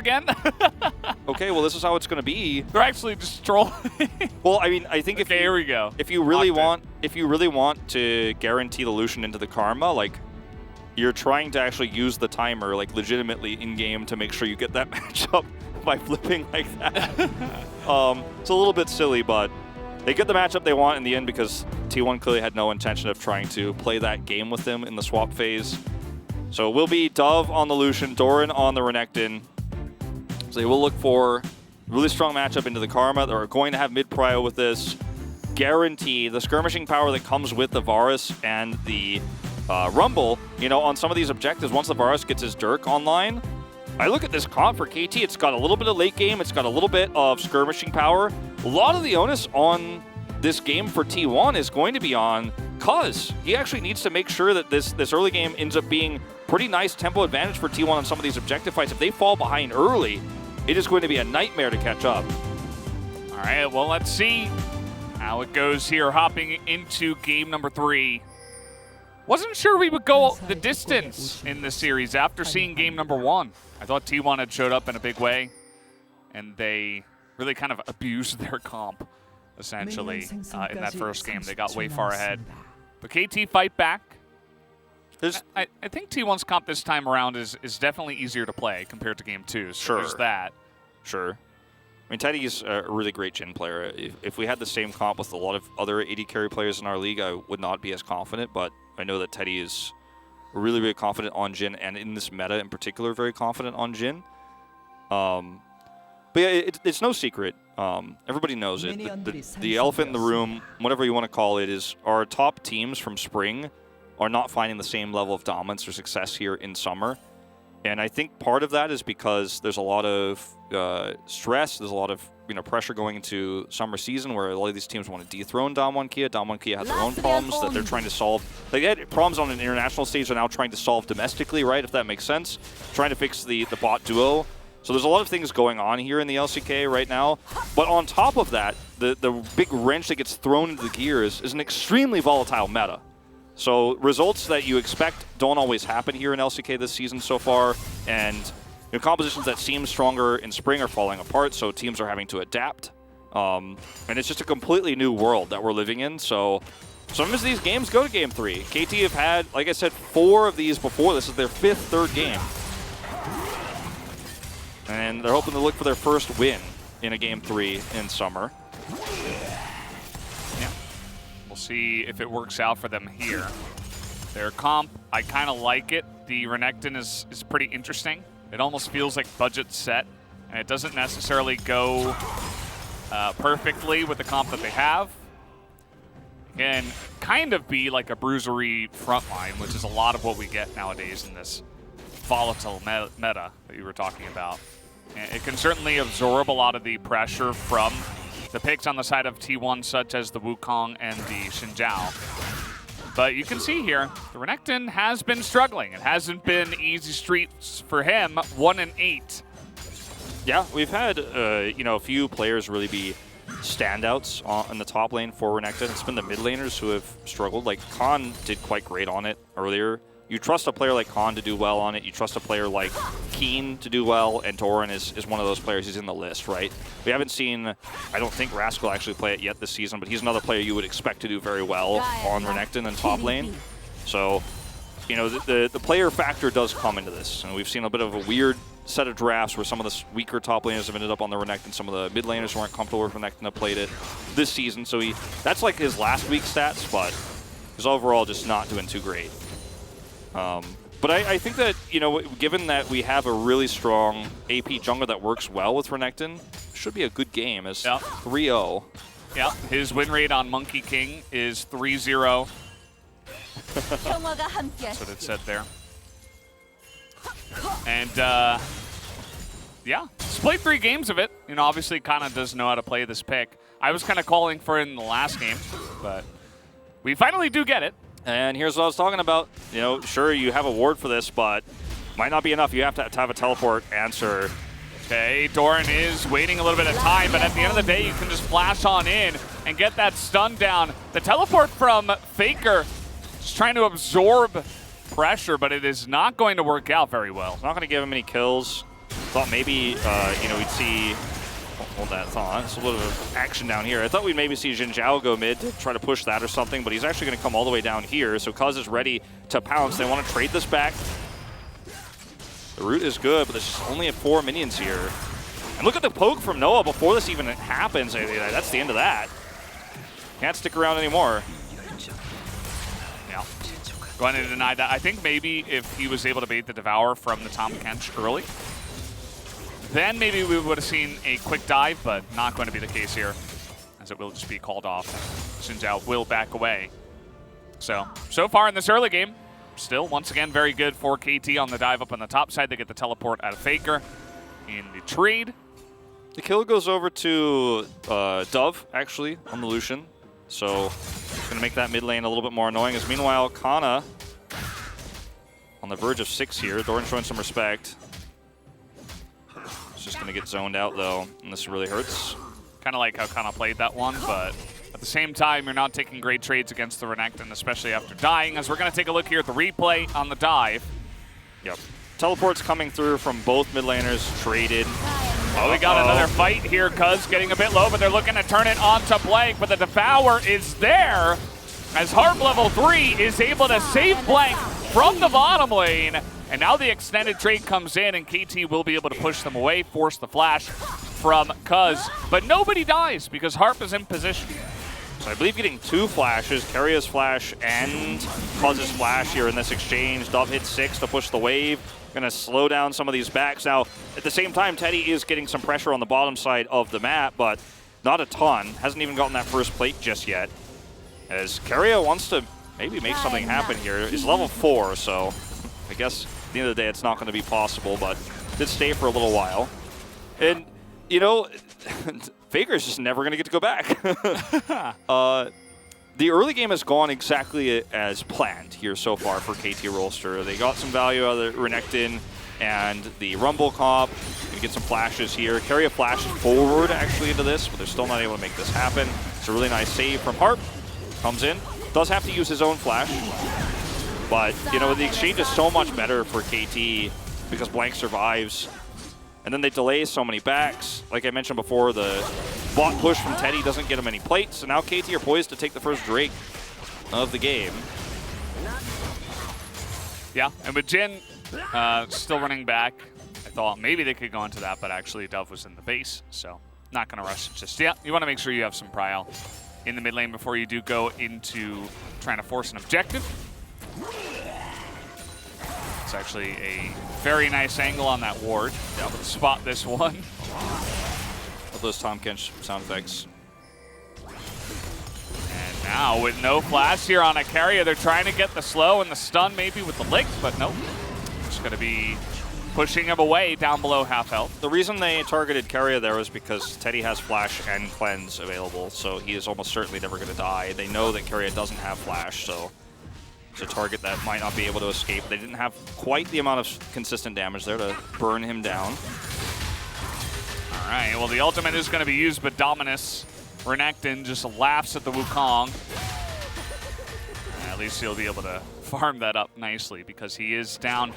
again? Okay, well, this is how it's going to be. They're actually just trolling. Well, I mean, I think okay, here we go. if you really want to guarantee the Lucian into the Karma, like, you're trying to actually use the timer, like, legitimately in-game to make sure you get that matchup by flipping like that. It's a little bit silly, but they get the matchup they want in the end because T1 clearly had no intention of trying to play that game with them in the swap phase. So it will be Dove on the Lucian, Doran on the Renekton. So they will look for a really strong matchup into the Karma. They're going to have mid-prio with this. Guarantee the skirmishing power that comes with the Varus and the Rumble, you know, on some of these objectives, once the Varus gets his Dirk online, I look at this comp for KT, it's got a little bit of late game, it's got a little bit of skirmishing power. A lot of the onus on this game for T1 is going to be on Cuz. He actually needs to make sure that this early game ends up being pretty nice tempo advantage for T1 on some of these objective fights. If they fall behind early, it is going to be a nightmare to catch up. All right, well, let's see how it goes here, hopping into game number 3. Wasn't sure we would go the distance in this series after seeing game number 1. I thought T1 had showed up in a big way, and they really kind of abused their comp, essentially, in that first game. They got way far ahead. But KT fight back. I think T1's comp this time around is definitely easier to play compared to game 2. So sure. There's that. Sure. I mean, Teddy's a really great Jhin player. If we had the same comp with a lot of other AD carry players in our league, I would not be as confident, but I know that Teddy is really, really confident on Jhin, and in this meta in particular, very confident on Jhin. But yeah, it's no secret. Everybody knows it. The elephant in the room, whatever you want to call it, is our top teams from spring are not finding the same level of dominance or success here in summer. And I think part of that is because there's a lot of stress, there's a lot of pressure going into summer season where a lot of these teams want to dethrone TWon Kia. TWon Kia have their own problems that they're trying to solve. They had problems on an international stage they're now trying to solve domestically, right, if that makes sense. Trying to fix the bot duo. So there's a lot of things going on here in the LCK right now. But on top of that, the big wrench that gets thrown into the gears is an extremely volatile meta. So results that you expect don't always happen here in LCK this season so far, and compositions that seem stronger in spring are falling apart, so teams are having to adapt. And it's just a completely new world that we're living in, so sometimes these games go to game 3. KT have had, like I said, 4 of these before. This is their 5th third game. And they're hoping to look for their first win in a game 3 in summer. We'll see if it works out for them here. Their comp, I kind of like it. The Renekton is pretty interesting. It almost feels like budget set, and it doesn't necessarily go perfectly with the comp that they have. It can kind of be like a bruisery frontline, which is a lot of what we get nowadays in this volatile meta that you were talking about. And it can certainly absorb a lot of the pressure from the picks on the side of T1, such as the Wukong and the Xinjiao. But you can see here, the Renekton has been struggling. It hasn't been easy streets for him, 1-8. Yeah, we've had a few players really be standouts in the top lane for Renekton. It's been the mid laners who have struggled. Like Khan did quite great on it earlier. You trust a player like Khan to do well on it. You trust a player like Keen to do well, and Doran is one of those players. He's in the list, right? We haven't seen, I don't think Rascal actually play it yet this season, but he's another player you would expect to do very well on Renekton and top lane. So, the player factor does come into this, and we've seen a bit of a weird set of drafts where some of the weaker top laners have ended up on the Renekton, some of the mid laners who aren't comfortable with Renekton have played it this season. So that's like his last week's stats, but he's overall just not doing too great. But I think that, given that we have a really strong AP jungler that works well with Renekton, should be a good game as 3-0. Yeah, his win rate on Monkey King is 3-0. That's what it said there. And, yeah, he's played 3 games of it. Obviously Kana does know how to play this pick. I was kind of calling for it in the last game, but we finally do get it. And here's what I was talking about. Sure, you have a ward for this, but might not be enough. You have to have a teleport answer. Okay, Doran is waiting a little bit of time, but at the end of the day, you can just flash on in and get that stun down. The teleport from Faker is trying to absorb pressure, but it is not going to work out very well. It's not going to give him any kills. Thought maybe, you know, we'd see, hold that thought, it's a little bit of action down here. I thought we'd maybe see Jin Zhao go mid to try to push that or something, but he's actually going to come all the way down here, so Cuz is ready to pounce. They want to trade this back. The root is good, but there's only 4 minions here. And look at the poke from Noah before this even happens. That's the end of that. Can't stick around anymore. Yeah. Going to deny that. I think maybe if he was able to bait the Devour from the Tahm Kench early, then maybe we would have seen a quick dive, but not going to be the case here, as it will just be called off. Xin Zhao will back away. So far in this early game, still, once again, very good for KT on the dive up on the top side. They get the teleport out of Faker in the trade. The kill goes over to Dove, actually, on the Lucian. So it's going to make that mid lane a little bit more annoying. As meanwhile, Kana on the verge of 6 here. Doran showing some respect. It's just going to get zoned out, though, and this really hurts. Kind of like how Kana played that one, but at the same time, you're not taking great trades against the Renekton, especially after dying, as we're going to take a look here at the replay on the dive. Yep. Teleports coming through from both mid laners, traded. Oh, we got another fight here. Cuz getting a bit low, but they're looking to turn it onto Blank, but the Devour is there as Harp level 3 is able to save Blank from the bottom lane. And now the extended trade comes in, and KT will be able to push them away, force the flash from Cuz. But nobody dies because Harp is in position. So I believe getting 2 flashes, Keриa's flash and Cuz's flash here in this exchange. Dove hits 6 to push the wave. Gonna slow down some of these backs. Now, at the same time, Teddy is getting some pressure on the bottom side of the map, but not a ton. Hasn't even gotten that first plate just yet. As Keria wants to maybe make something happen here. He's level 4, so I guess at the end of the day, it's not gonna be possible, but did stay for a little while. And, you know, Faker's just never gonna get to go back. The early game has gone exactly as planned here so far for KT Rolster. They got some value out of the Renekton and the Rumble comp. Gonna get some flashes here. Keria flashed forward actually into this, but they're still not able to make this happen. It's a really nice save from Harp. Comes in. Does have to use his own flash. But, you know, the exchange is so much better for KT because Blank survives. And then they delay so many backs. Like I mentioned before, the bot push from Teddy doesn't get him any plates. So now KT are poised to take the first Drake of the game. Yeah, and with Jin still running back, I thought maybe they could go into that, but actually Dove was in the base, so not going to rush it just yet. You want to make sure you have some prio in the mid lane before you do go into trying to force an objective. It's actually a very nice angle on that ward. Yeah, able to spot this one. Love those Tahm Kench sound effects. And now with no flash here on a Keria, they're trying to get the slow and the stun maybe with the lick, but nope. Just going to be pushing him away down below half health. The reason they targeted Keria there was because Teddy has flash and cleanse available, so he is almost certainly never going to die. They know that Keria doesn't have flash, so it's a target that might not be able to escape. They didn't have quite the amount of consistent damage there to burn him down. All right, well, the ultimate is going to be used, but Dominus Renekton just laughs at the Wukong. At least he'll be able to farm that up nicely because he is down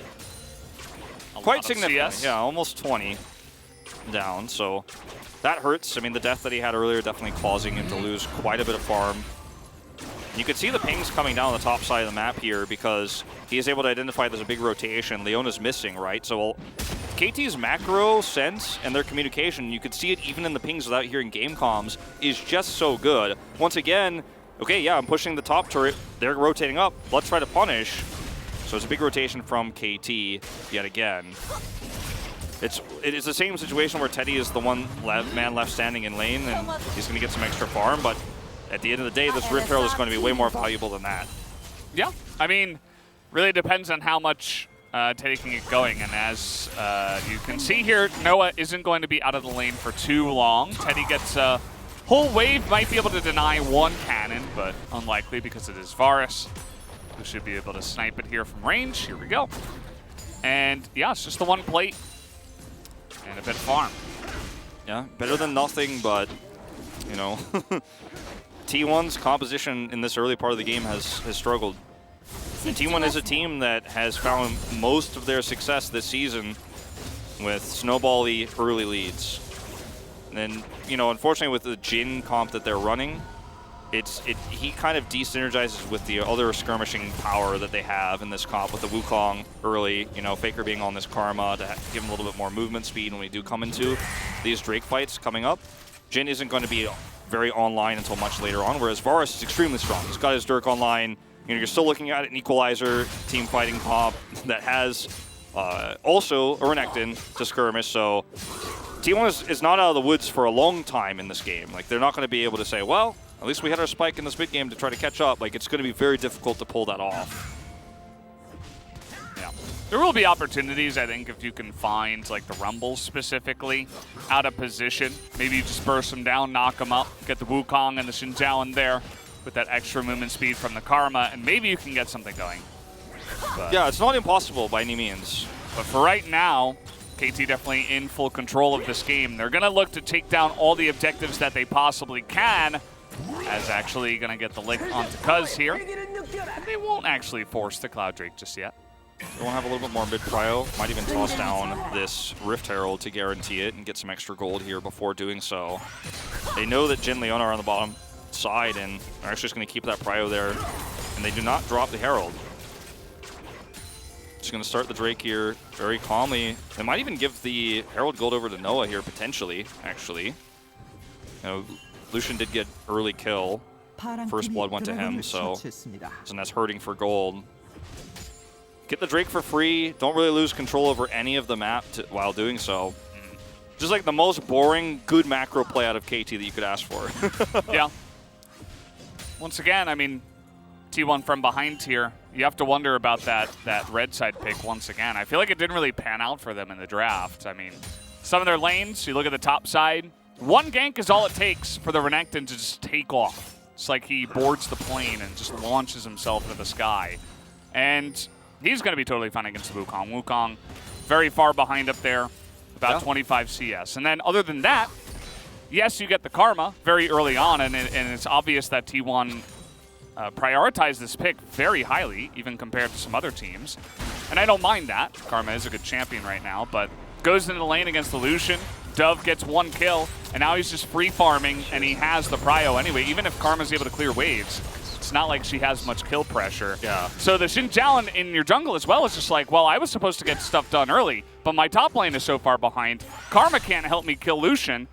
quite significant. CS. Yeah, almost 20 down, so that hurts. I mean, the death that he had earlier definitely causing him to lose quite a bit of farm. You can see the pings coming down the top side of the map here because he is able to identify there's a big rotation. Leona's missing, right? So KT's macro sense and their communication, you could see it even in the pings without hearing game comms, is just so good. Once again, okay, yeah, I'm pushing the top turret. They're rotating up. Let's try to punish. So it's a big rotation from KT yet again. It is the same situation where Teddy is the one man left standing in lane, and he's going to get some extra farm, but at the end of the day, this Rift Herald is going to be way more valuable than that. Yeah, I mean, really depends on how much Teddy can get going. And as you can see here, Noah isn't going to be out of the lane for too long. Teddy gets a whole wave, might be able to deny one cannon, but unlikely because it is Varus, who should be able to snipe it here from range. Here we go. And yeah, it's just the one plate and a bit of farm. Yeah, better than nothing, but, you know, TWon's composition in this early part of the game has struggled. And TWon is a team that has found most of their success this season with snowbally early leads. And then, you know, unfortunately with the Jin comp that they're running, he kind of de-synergizes with the other skirmishing power that they have in this comp with the Wukong early, you know, Faker being on this Karma to give him a little bit more movement speed when we do come into these Drake fights coming up. Jin isn't going to be very online until much later on, whereas Varus is extremely strong. He's got his Dirk online. You know, you're still looking at an Equalizer team fighting comp that has also a Renekton to skirmish, so T1 is not out of the woods for a long time in this game. Like, they're not going to be able to say, well, at least we had our spike in this mid game to try to catch up. Like, it's going to be very difficult to pull that off. Yeah. There will be opportunities, I think, if you can find, like, the Rumbles specifically out of position. Maybe you just burst them down, knock them up, get the Wukong and the Xin Zhao in there with that extra movement speed from the Karma, and maybe you can get something going. But yeah, it's not impossible by any means. But for right now, KT definitely in full control of this game. They're going to look to take down all the objectives that they possibly can, as actually going to get the lick onto Cuz here. And they won't actually force the Cloud Drake just yet. They want to have a little bit more mid-prio. Might even toss down this Rift Herald to guarantee it and get some extra gold here before doing so. They know that Jin Leona are on the bottom side, and they're actually just going to keep that prio there. And they do not drop the Herald. Just going to start the Drake here very calmly. They might even give the Herald gold over to Noah here, potentially, actually. You know, Lucian did get early kill. First blood went to him, so that's hurting for gold. Get the Drake for free. Don't really lose control over any of the map while doing so. Just like the most boring, good macro play out of KT that you could ask for. Yeah. Once again, I mean, T1 from behind here, you have to wonder about that red side pick once again. I feel like it didn't really pan out for them in the draft. I mean, some of their lanes, you look at the top side, one gank is all it takes for the Renekton to just take off. It's like he boards the plane and just launches himself into the sky. And he's going to be totally fine against the Wukong. Wukong very far behind up there, about 25 CS. And then other than that, yes, you get the Karma very early on, and it's obvious that T1 prioritized this pick very highly, even compared to some other teams. And I don't mind that. Karma is a good champion right now, but goes into the lane against the Lucian. Dove gets one kill, and now he's just free farming, and he has the prio anyway. Even if Karma's able to clear waves, it's not like she has much kill pressure. Yeah. So the Xin Zhao in your jungle as well is just like, well, I was supposed to get stuff done early, but my top lane is so far behind. Karma can't help me kill Lucian.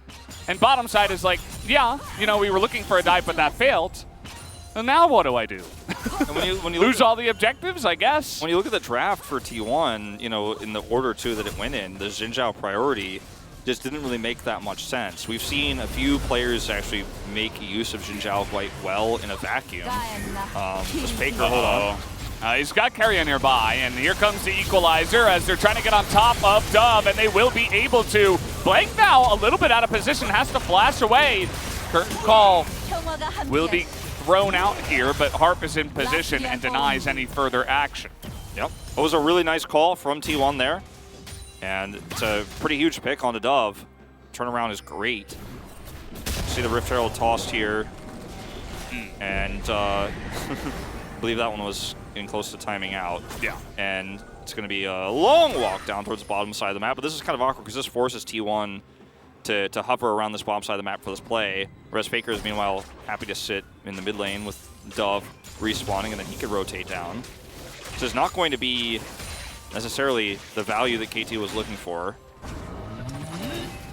And bottom side is like, yeah, you know, we were looking for a dive, but that failed. And now what do I do? And when you lose all the objectives, I guess? When you look at the draft for T1, you know, in the order too that it went in, the Xin Zhao priority just didn't really make that much sense. We've seen a few players actually make use of Xin Zhao quite well in a vacuum. This Faker, hold on. He's got Carrion nearby, and here comes the Equalizer as they're trying to get on top of Dove, and they will be able to. Blank now, a little bit out of position, has to flash away. Curtain call will be thrown out here, but Harp is in position and denies any further action. Yep, it was a really nice call from T1 there. And it's a pretty huge pick on the Dove. Turnaround is great. See the Rift Herald tossed here. And I believe that one was getting close to timing out. Yeah. And it's going to be a long walk down towards the bottom side of the map. But this is kind of awkward because this forces T1 to hover around this bottom side of the map for this play. Whereas Faker is meanwhile happy to sit in the mid lane with Dove respawning, and then he could rotate down. So it's not going to be necessarily the value that KT was looking for.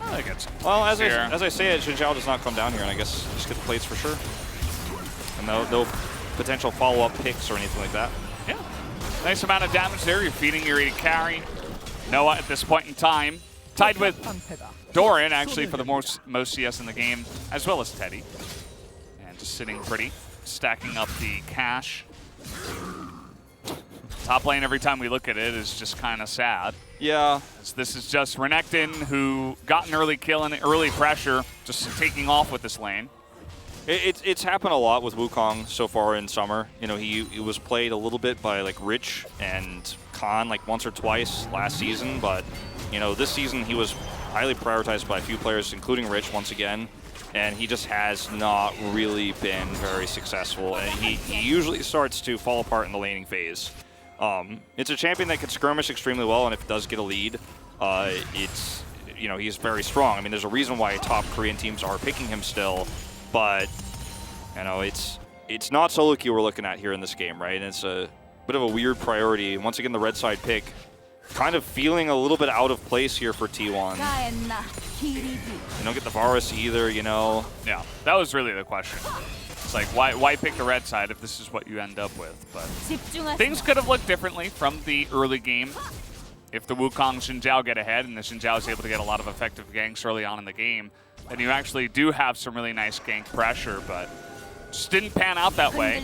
I think it's well, as I say it, Xin Zhao does not come down here, and I guess just get the plates for sure. And no potential follow-up picks or anything like that. Yeah. Nice amount of damage there. You're feeding your AD carry. Noah at this point in time, tied with Doran, actually, for the most CS in the game, as well as Teddy. And just sitting pretty, stacking up the cash. Top lane, every time we look at it, is just kind of sad. Yeah. This is just Renekton, who got an early kill and early pressure, just taking off with this lane. It's happened a lot with Wukong so far in summer. You know, he was played a little bit by like Rich and Khan like once or twice last season, but you know, this season he was highly prioritized by a few players, including Rich once again, and he just has not really been very successful, and he usually starts to fall apart in the laning phase. It's a champion that can skirmish extremely well, and if it does get a lead, it's, you know, he's very strong. I mean, there's a reason why top Korean teams are picking him still, but, you know, it's not solo queue we're looking at here in this game, right? And it's a bit of a weird priority. Once again, the red side pick kind of feeling a little bit out of place here for T1. You don't get the Varus either, you know. Yeah, that was really the question. It's like, why pick the red side if this is what you end up with? But things could have looked differently from the early game. If the Wukong Xinjiao get ahead and the Xinjiao is able to get a lot of effective ganks early on in the game, then you actually do have some really nice gank pressure, but just didn't pan out that way.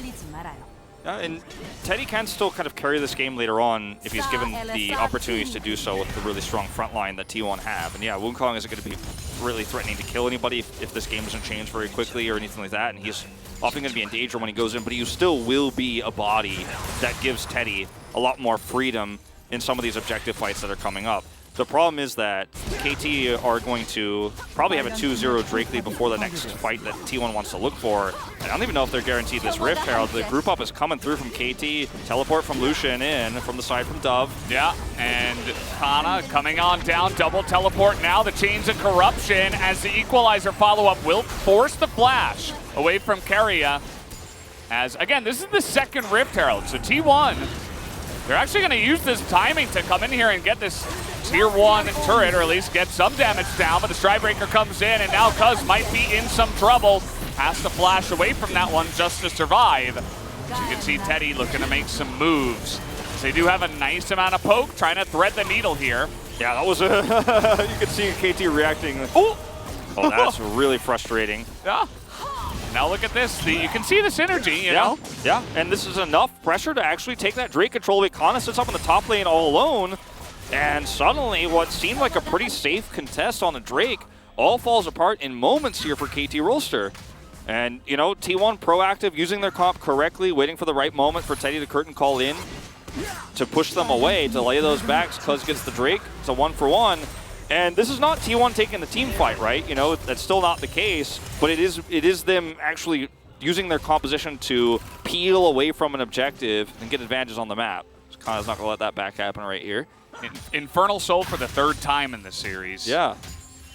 And Teddy can still kind of carry this game later on if he's given the opportunities to do so with the really strong front line that T1 have. And yeah, Wukong isn't going to be really threatening to kill anybody if this game doesn't change very quickly or anything like that, and he's often going to be in danger when he goes in, but he still will be a body that gives Teddy a lot more freedom in some of these objective fights that are coming up. The problem is that KT are going to probably have a 2-0 Drake lead before the next fight that T1 wants to look for. And I don't even know if they're guaranteed this Rift Herald. The group up is coming through from KT, teleport from Lucian in, from the side from Dove. Yeah, and Kana coming on down, double teleport now. The Chains of Corruption as the Equalizer follow-up will force the flash away from Keria. As, again, this is the second Rift Herald, so T1, they're actually going to use this timing to come in here and get this Tier 1 turret, or at least get some damage down, but the Stridebreaker comes in, and now Cuz might be in some trouble. Has to flash away from that one just to survive. So you can see Teddy looking to make some moves. So they do have a nice amount of poke, trying to thread the needle here. Yeah, that was a... you could see KT reacting. Ooh. Oh, that's really frustrating. Yeah. Now look at this. You can see the synergy, you know? Yeah, and this is enough pressure to actually take that Drake control away. Kana sits up in the top lane all alone. And suddenly, what seemed like a pretty safe contest on the Drake all falls apart in moments here for KT Rolster. And, you know, T1 proactive, using their comp correctly, waiting for the right moment for Teddy to curtain call in to push them away, to lay those backs. Cuz gets the Drake. It's a 1-for-1. And this is not T1 taking the team fight, right? You know, that's still not the case. But it is them actually using their composition to peel away from an objective and get advantages on the map. So Kana's not going to let that back happen right here. Infernal Soul for the third time in this series. Yeah.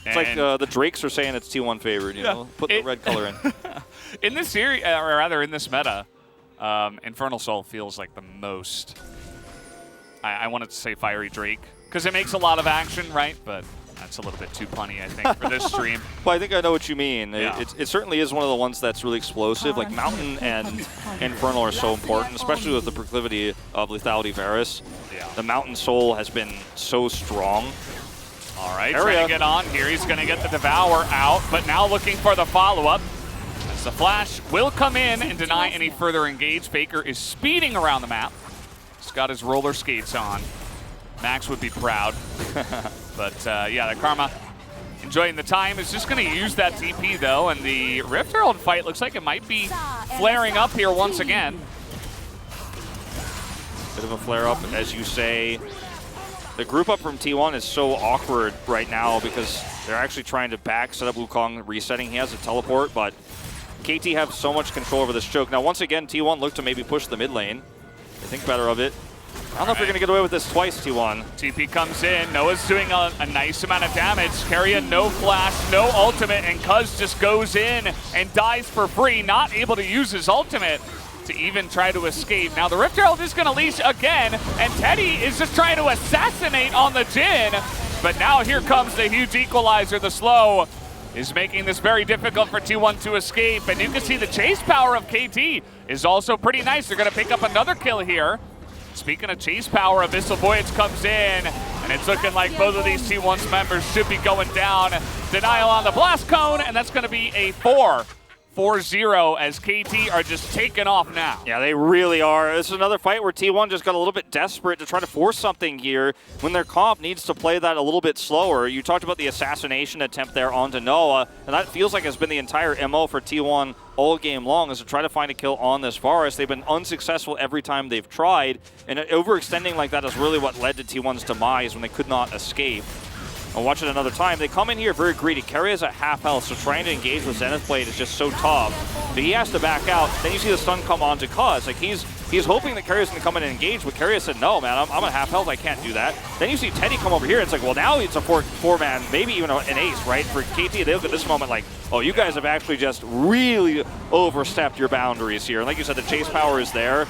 It's like the Drakes are saying it's T1 favored, you know? Put the red color in. In this series, or rather in this meta, Infernal Soul feels like the most, I wanted to say Fiery Drake, because it makes a lot of action, right? But that's a little bit too punny, I think, for this stream. Well, I think I know what you mean. Yeah. It certainly is one of the ones that's really explosive. Like Mountain and Infernal are so important, especially with the proclivity of Lethality Varus. Yeah. The Mountain Soul has been so strong. All right, trying to get on here. He's going to get the Devour out, but now looking for the follow-up. As the Flash will come in and deny any further engage. Faker is speeding around the map. He's got his roller skates on. Max would be proud. But yeah, the Karma enjoying the time. Is just going to use that TP though, and the Rift Herald fight looks like it might be flaring up here once again. Bit of a flare up, as you say. The group up from T1 is so awkward right now because they're actually trying to back set up Wukong resetting. He has a teleport, but KT have so much control over this choke. Now, once again, T1 look to maybe push the mid lane. They think better of it. I don't know if you're going to get away with this twice, T1. TP comes in. Noah's doing a nice amount of damage. Keria, no flash, no ultimate, and Cuz just goes in and dies for free, not able to use his ultimate to even try to escape. Now the Rift Herald is going to leash again, and Teddy is just trying to assassinate on the Jhin. But now here comes the huge equalizer. The slow is making this very difficult for T1 to escape, and you can see the chase power of KT is also pretty nice. They're going to pick up another kill here. Speaking of chase power, Abyssal Voyage comes in, and it's looking like both of these T1's members should be going down. Denial on the Blast Cone, and that's going to be a 4-0 as KT are just taking off now. Yeah, they really are. This is another fight where T1 just got a little bit desperate to try to force something here when their comp needs to play that a little bit slower. You talked about the assassination attempt there onto Noah, and that feels like it's been the entire MO for T1 all game long, is to try to find a kill on this Varus. They've been unsuccessful every time they've tried, and overextending like that is really what led to T1's demise when they could not escape. And watch it another time. They come in here very greedy. Keria's at half health, so trying to engage with Zenith Blade is just so tough. So he has to back out. Then you see the stun come on to Cuz. Like, he's He's hoping that Keria is going to come in and engage, but Keria said, no, man, I'm at half health. I can't do that. Then you see Teddy come over here. It's like, well, now it's a four-man, maybe even an ace, right? For KT, they look at this moment like, oh, you guys have actually just really overstepped your boundaries here. And like you said, the chase power is there.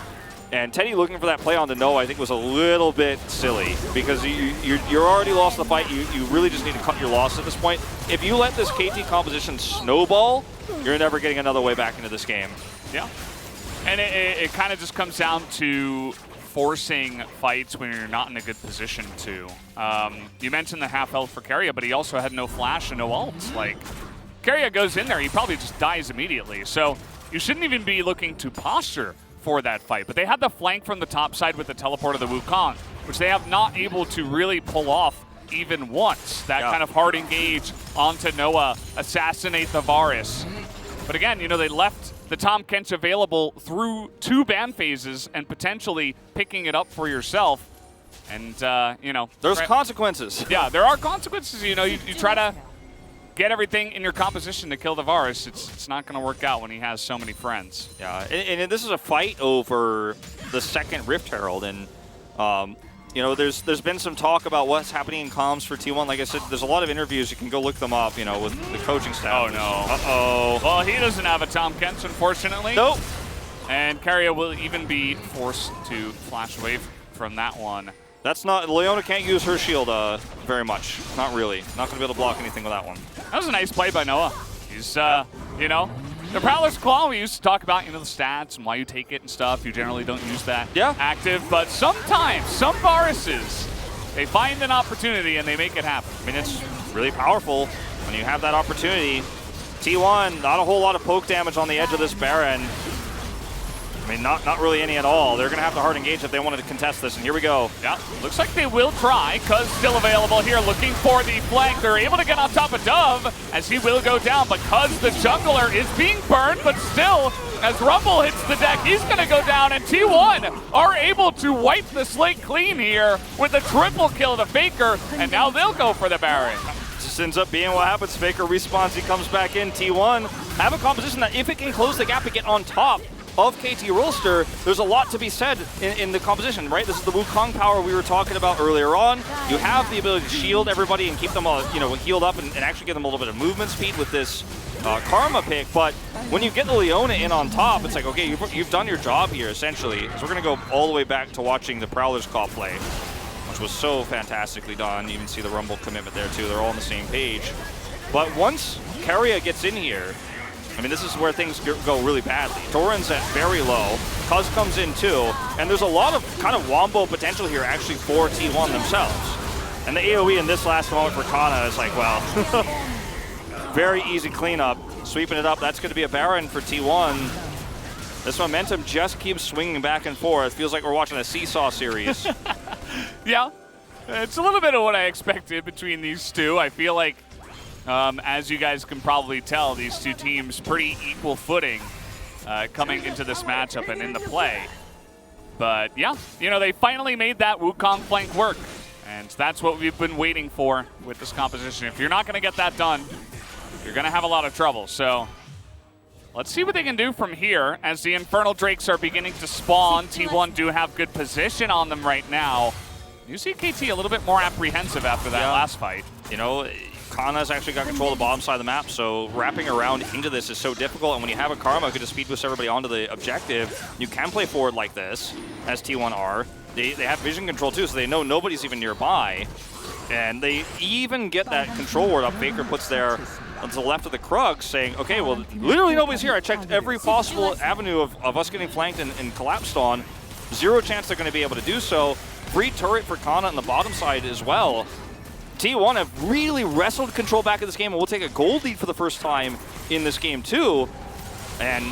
And Teddy looking for that play on the Noah, I think, was a little bit silly because you're already lost the fight. You really just need to cut your loss at this point. If you let this KT composition snowball, you're never getting another way back into this game. Yeah. And it kind of just comes down to forcing fights when you're not in a good position to. You mentioned the half health for Keria, but he also had no flash and no ults. Like, Keria goes in there, he probably just dies immediately. So you shouldn't even be looking to posture for that fight. But they had the flank from the top side with the teleport of the Wukong, which they have not able to really pull off even once. That kind of hard engage onto Noah, assassinate the Varus. But again, you know, they left the Tahm Kench available through 2 ban phases and potentially picking it up for yourself. And, you know. There's consequences. Yeah, there are consequences. You know, you try to get everything in your composition to kill the Varus. It's not going to work out when he has so many friends. Yeah, and this is a fight over the second Rift Herald. And, you know, there's been some talk about what's happening in comms for T1. Like I said, there's a lot of interviews. You can go look them up, you know, with the coaching staff. Oh, no. Uh-oh. Well, he doesn't have a Tahm Kench, unfortunately. Nope. And Keria will even be forced to flash away from that one. That's not, Leona can't use her shield very much. Not really. Not going to be able to block anything with that one. That was a nice play by Noah. He's, you know, the Prowler's Claw, we used to talk about, you know, the stats and why you take it and stuff. You generally don't use that active, but sometimes, some Varuses, they find an opportunity and they make it happen. I mean, it's really powerful when you have that opportunity. T1, not a whole lot of poke damage on the edge of this Baron. I mean, not really any at all. They're going to have to hard engage if they wanted to contest this, and here we go. Yeah, looks like they will try. Cuz still available here, looking for the flank. They're able to get on top of Dove, as he will go down, but Cuz the jungler is being burned, but still, as Rumble hits the deck, he's going to go down, and T1 are able to wipe the slate clean here with a triple kill to Faker, and now they'll go for the Baron. This ends up being what happens. Faker respawns, he comes back in. T1 have a composition that if it can close the gap and get on top of KT Rolster, there's a lot to be said in the composition, right? This is the Wukong power we were talking about earlier on. You have the ability to shield everybody and keep them all, you know, healed up and actually give them a little bit of movement speed with this Karma pick. But when you get the Leona in on top, it's like, okay, you've done your job here, essentially. So we're going to go all the way back to watching the Prowler's Call play, which was so fantastically done. You even see the Rumble commitment there, too. They're all on the same page. But once Keria gets in here, I mean, this is where things go really badly. Doran's at very low. Cuz comes in too. And there's a lot of kind of wombo potential here actually for T1 themselves. And the AoE in this last moment for Kana is like, well, very easy cleanup. Sweeping it up. That's going to be a Baron for T1. This momentum just keeps swinging back and forth. Feels like we're watching a seesaw series. Yeah, it's a little bit of what I expected between these two. I feel like, as you guys can probably tell, these two teams pretty equal footing coming into this matchup and in the play. But yeah, you know, they finally made that Wukong flank work. And that's what we've been waiting for with this composition. If you're not going to get that done, you're going to have a lot of trouble. So let's see what they can do from here as the Infernal Drakes are beginning to spawn. T1 do have good position on them right now. You see KT a little bit more apprehensive after that last fight. You know, Kana's actually got control of the bottom side of the map, so wrapping around into this is so difficult. And when you have a Karma who can just speed boost everybody onto the objective, you can play forward like this, as T1 are. They have vision control too, so they know nobody's even nearby. And they even get that control ward up. Faker puts there to the left of the Krug, saying, okay, well, literally nobody's here. I checked every possible avenue of us getting flanked and collapsed on. Zero chance they're going to be able to do so. Free turret for Kana on the bottom side as well. T1 have really wrestled control back in this game, and we'll take a gold lead for the first time in this game too. And,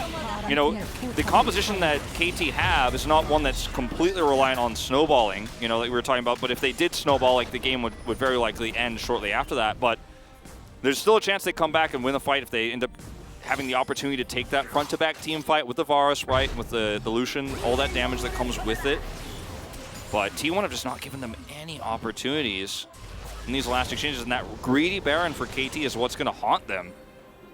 you know, the composition that KT have is not one that's completely reliant on snowballing, you know, like we were talking about. But if they did snowball, like, the game would very likely end shortly after that. But there's still a chance they come back and win the fight if they end up having the opportunity to take that front-to-back team fight with the Varus, right, with the Lucian, all that damage that comes with it. But T1 have just not given them any opportunities in these last exchanges, and that greedy Baron for KT is what's going to haunt them.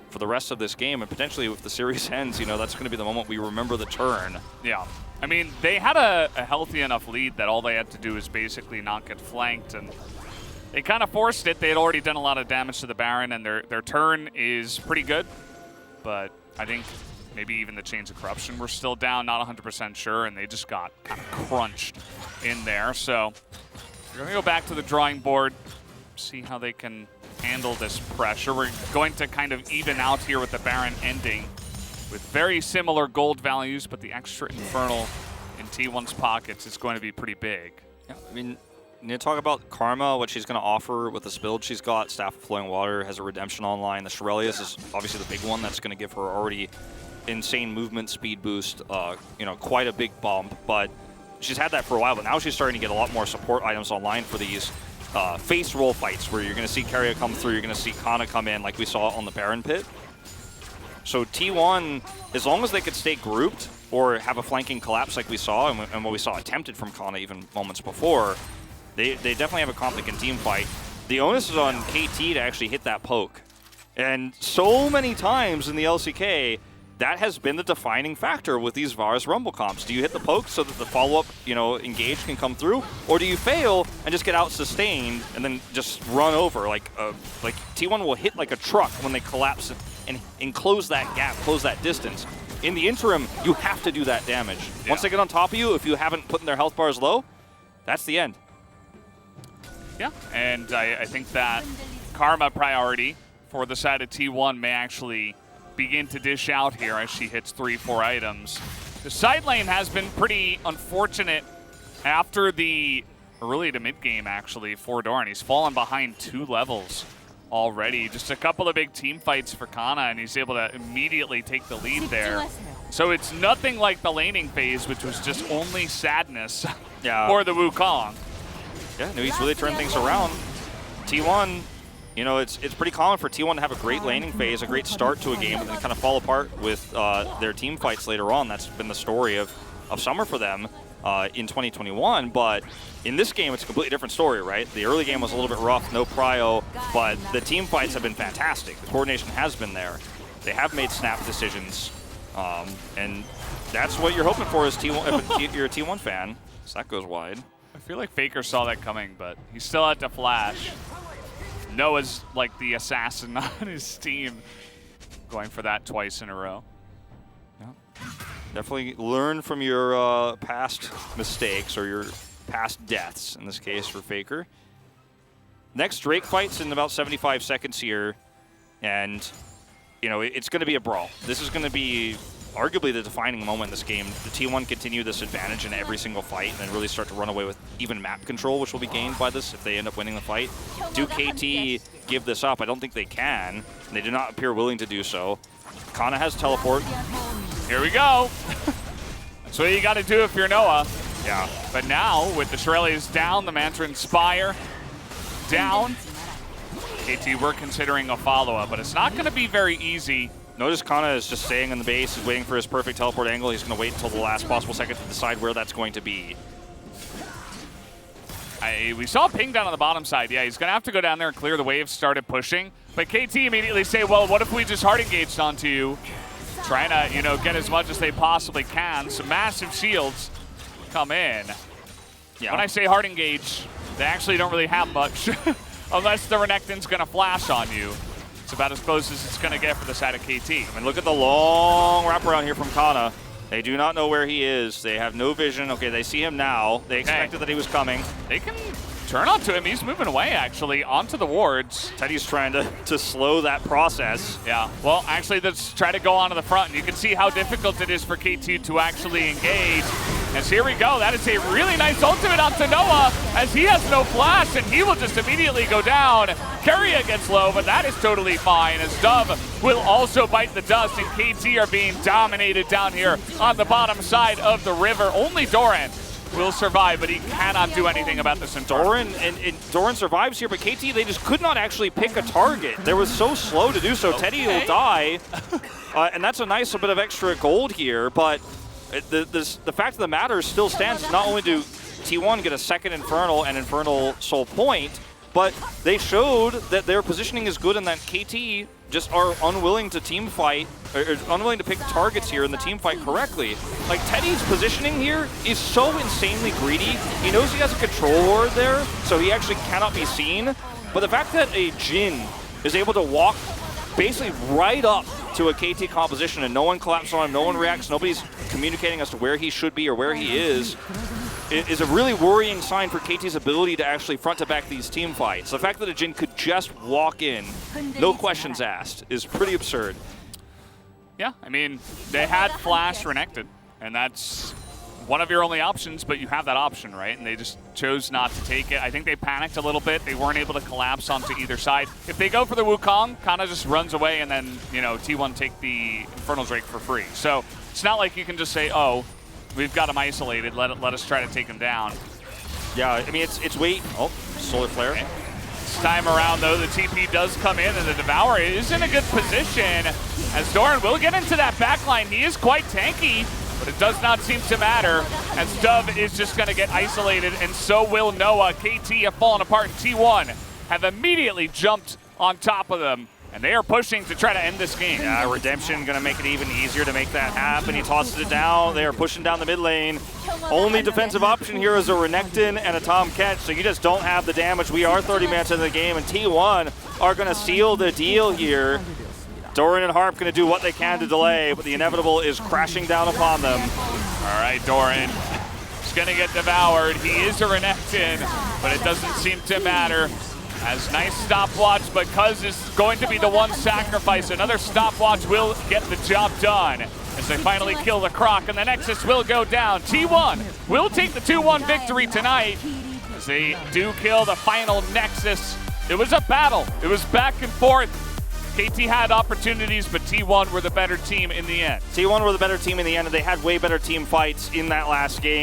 for the rest of this game, and potentially if the series ends, you know, that's going to be the moment we remember the turn. Yeah. I mean, they had a healthy enough lead that all they had to do is basically not get flanked, and they kind of forced it. They had already done a lot of damage to the Baron, and their turn is pretty good, but I think maybe even the Chains of Corruption were still down, not 100% sure, and they just got kind of crunched in there. So we're going to go back to the drawing board, see how they can handle this pressure. We're going to kind of even out here with the Baron ending with very similar gold values, but the extra Infernal in T1's pockets is going to be pretty big. Yeah, I mean, you need to talk about Karma, what she's going to offer with this build she's got. Staff of Flowing Water has a redemption online. The Shirelius is obviously the big one that's going to give her already insane movement speed boost, you know, quite a big bump, but she's had that for a while, but now she's starting to get a lot more support items online for these face roll fights where you're going to see Keria come through, you're going to see Kana come in like we saw on the Baron Pit. So T1, as long as they could stay grouped or have a flanking collapse like we saw and what we saw attempted from Kana even moments before, they definitely have a comp that can team fight. The onus is on KT to actually hit that poke. And so many times in the LCK, that has been the defining factor with these Varus Rumble comps. Do you hit the poke so that the follow-up, you know, engage can come through? Or do you fail and just get out-sustained and then just run over? Like T1 will hit like a truck when they collapse and close that gap, close that distance. In the interim, you have to do that damage. Yeah. Once they get on top of you, if you haven't put their health bars low, that's the end. Yeah, and I think that Karma priority for the side of T1 may actually begin to dish out here as she hits 3-4 items. The side lane has been pretty unfortunate after the early to mid game actually for Doran. He's fallen behind 2 levels already. Just a couple of big team fights for Kana, and he's able to immediately take the lead there. So it's nothing like the laning phase, which was just only sadness for the Wukong. Yeah, no, he's really turned things around. T1, you know, it's pretty common for T1 to have a great laning phase, a great start to a game, and then kind of fall apart with their team fights later on. That's been the story of Summer for them in 2021. But in this game, it's a completely different story, right? The early game was a little bit rough, no prio, but the team fights have been fantastic. The coordination has been there. They have made snap decisions, and that's what you're hoping for as T1 if you're a T1 fan. So that goes wide. I feel like Faker saw that coming, but he still had to flash. Noah's like the assassin on his team, going for that twice in a row. Yeah. Definitely learn from your past mistakes or your past deaths, in this case for Faker. Next Drake fight's in about 75 seconds here, and you know, it's going to be a brawl. This is going to be arguably the defining moment in this game. The T1 continue this advantage in every single fight and then really start to run away with even map control, which will be gained by this if they end up winning the fight. Do KT give this up? I don't think they can. And they do not appear willing to do so. Kana has teleport. Here we go. That's what you got to do if you're Noah. Yeah. But now, with the Shirelius down, the Mantra Inspire down, KT, we're considering a follow-up, but it's not going to be very easy. Notice Kana is just staying in the base. He's waiting for his perfect teleport angle. He's going to wait until the last possible second to decide where that's going to be. We saw ping down on the bottom side. Yeah, he's going to have to go down there and clear the wave, started pushing. But KT immediately say, well, what if we just hard engaged onto you? Trying to, you know, get as much as they possibly can. Some massive shields come in. Yeah. When I say hard engage, they actually don't really have much. Unless the Renekton's going to flash on you. It's about as close as it's going to get for the side of KT. I mean, look at the long wraparound here from Kana. They do not know where he is. They have no vision. Okay, they see him now. They expected that he was coming. They can turn onto him. He's moving away, actually, onto the wards. Teddy's trying to slow that process. Yeah, well, actually, let's try to go onto the front. And you can see how difficult it is for KT to actually engage. As here we go. That is a really nice ultimate onto Noah, as he has no flash, and he will just immediately go down. Keria gets low, but that is totally fine, as Dove will also bite the dust, and KT are being dominated down here on the bottom side of the river. Only Doran will survive, but he cannot do anything about this. Doran Doran survives here, but KT, they just could not actually pick a target. They were so slow to do so. Okay. Teddy will die, and that's a nice bit of extra gold here, but the fact of the matter still stands. Not only do T1 get a second Infernal and Infernal Soul Point, but they showed that their positioning is good and that KT just are unwilling to team fight, or unwilling to pick targets here in the team fight correctly. Like, Teddy's positioning here is so insanely greedy. He knows he has a control ward there, so he actually cannot be seen. But the fact that a Jhin is able to walk basically right up to a KT composition and no one collapses on him, no one reacts, nobody's communicating as to where he should be or where he is a really worrying sign for KT's ability to actually front to back these team fights. The fact that a Jhin could just walk in, no questions asked, is pretty absurd. Yeah, I mean, they had Flash Renekton, and that's one of your only options, but you have that option, right? And they just chose not to take it. I think they panicked a little bit. They weren't able to collapse onto either side. If they go for the Wukong, kind of just runs away, and then, you know, T1 take the Infernal Drake for free. So it's not like you can just say, oh, we've got him isolated, let us try to take him down. Yeah, I mean, it's wait. Oh, Solar Flare. Okay. This time around, though, the TP does come in, and the Devourer is in a good position, as Doran will get into that backline. He is quite tanky, but it does not seem to matter, as Dove is just going to get isolated, and so will Noah. KT have fallen apart, and T1 have immediately jumped on top of them, and they are pushing to try to end this game. Yeah, Redemption going to make it even easier to make that happen. He tosses it down. They are pushing down the mid lane. Only defensive option here is a Renekton and a Tom Catch, so you just don't have the damage. We are 30 minutes into the game, and T1 are going to seal the deal here. Doran and Harp going to do what they can to delay, but the inevitable is crashing down upon them. All right, Doran is going to get devoured. He is a Renekton, but it doesn't seem to matter. As nice stopwatch, but Cuz is going to be the one sacrifice. Another stopwatch will get the job done as they finally kill the Croc, and the Nexus will go down. T1 will take the 2-1 victory tonight as they do kill the final Nexus. It was a battle. It was back and forth. KT had opportunities, but T1 were the better team in the end. T1 were the better team in the end, and they had way better team fights in that last game.